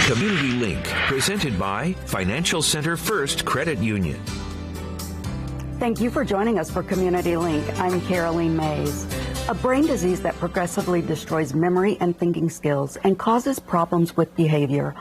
Community Link, presented by Financial Center First Credit Union. Thank you for joining us for Community Link. I'm Caroline Mays. A brain disease that progressively destroys memory and thinking skills and causes problems with behavior.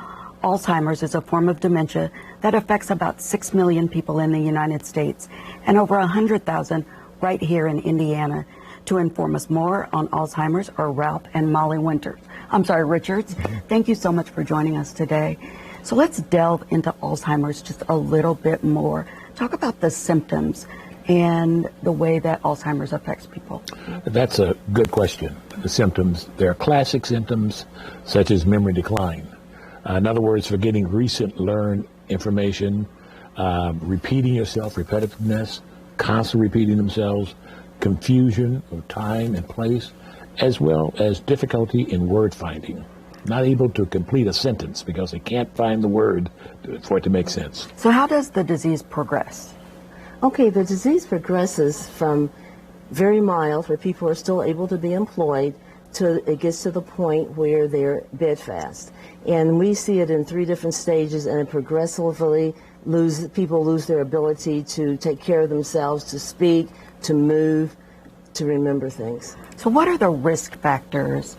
Alzheimer's is a form of dementia that affects about 6 million people in the United States and over 100,000 right here in Indiana. To inform us more on Alzheimer's are Ralph and Molly Richards. Thank you so much for joining us today. So let's delve into Alzheimer's just a little bit more. Talk about the symptoms and the way that Alzheimer's affects people. That's a good question. The symptoms, there are classic symptoms such as memory decline. In other words, forgetting recent learned information, repeating yourself, repetitiveness, constantly repeating themselves, confusion of time and place, as well as difficulty in word finding. Not able to complete a sentence because they can't find the word for it to make sense. So how does the disease progress? Okay, the disease progresses from very mild, where people are still able to be employed, to it gets to the point where they're bedfast. And we see it in 3 different stages, and it progressively people lose their ability to take care of themselves, to speak, to move, to remember things. So what are the risk factors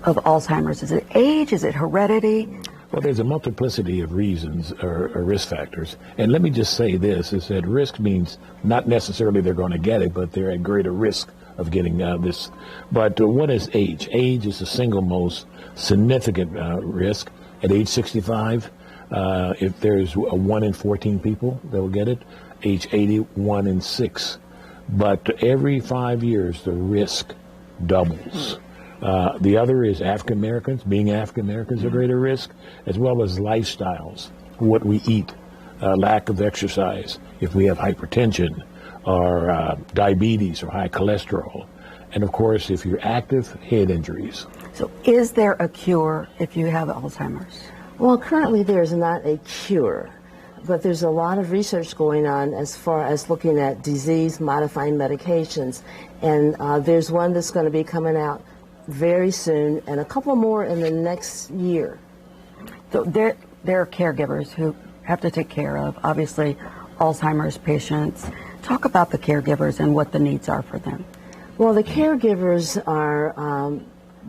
of Alzheimer's? Is it age? Is it heredity? Well, there's a multiplicity of reasons or risk factors. And let me just say this, is that risk means not necessarily they're going to get it, but they're at greater risk of getting this. But what is age? Age is the single most significant risk. At age 65, if there's a 1 in 14 people that will get it, age 80, 1 in 6. But every 5 years, the risk doubles. The other is African Americans. Being African Americans are greater risk, as well as lifestyles, what we eat, lack of exercise, if we have hypertension or diabetes or high cholesterol, and of course, if you're active, head injuries. So is there a cure if you have Alzheimer's? Well, currently there's not a cure, but there's a lot of research going on as far as looking at disease-modifying medications, and there's one that's going to be coming out very soon, and a couple more in the next year. So there are caregivers who have to take care of, obviously, Alzheimer's patients. Talk about the caregivers and what the needs are for them. Well, the caregivers are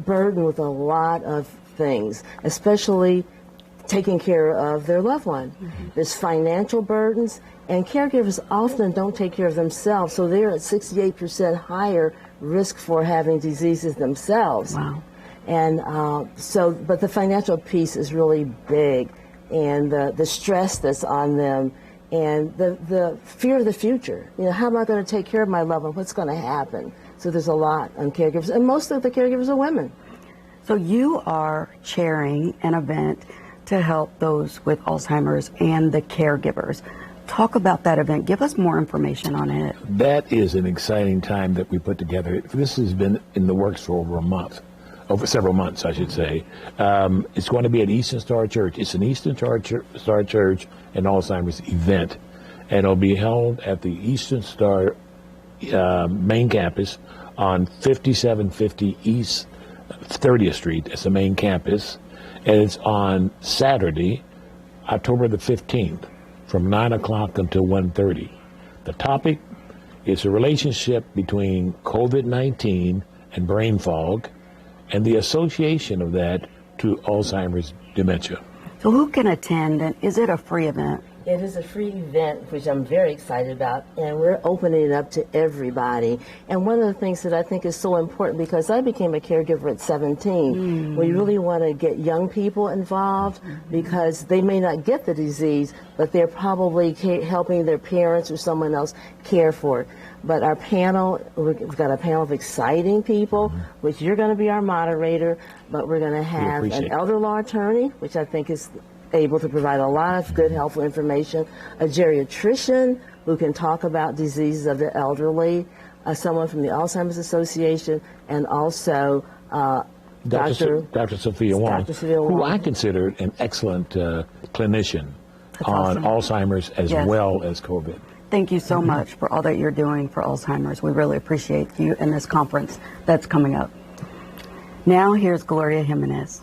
burdened with a lot of things, especially taking care of their loved one. There's financial burdens, and caregivers often don't take care of themselves, so they're at 68% higher risk for having diseases themselves. Wow. And but the financial piece is really big, and the stress that's on them, and the fear of the future. You know, how am I going to take care of my loved one? What's going to happen? So there's a lot on caregivers, and most of the caregivers are women. So you are chairing an event to help those with Alzheimer's and the caregivers. Talk about that event. Give us more information on it. That is an exciting time that we put together. This has been in the works for over several months, I should say. It's going to be at Eastern Star Church. It's an Eastern Star Church and Alzheimer's event, and it'll be held at the Eastern Star main campus on 5750 East 30th Street. It's the main campus, and it's on Saturday, October the 15th, from 9 o'clock until 1:30. The topic is the relationship between COVID-19 and brain fog, and the association of that to Alzheimer's dementia. So who can attend, and is it a free event? It is a free event, which I'm very excited about, and we're opening it up to everybody. And one of the things that I think is so important, because I became a caregiver at 17, we really want to get young people involved, because they may not get the disease, but they're probably helping their parents or someone else care for it. But our panel, we've got a panel of exciting people, which you're going to be our moderator, but we're going to have an elder law attorney, which I think is able to provide a lot of good, helpful information, a geriatrician who can talk about diseases of the elderly, someone from the Alzheimer's Association, and also Dr. Sophia Wong, who I consider an excellent clinician on Alzheimer's as well as COVID. Thank you so much for all that you're doing for Alzheimer's. We really appreciate you and this conference that's coming up. Now here's Gloria Jimenez.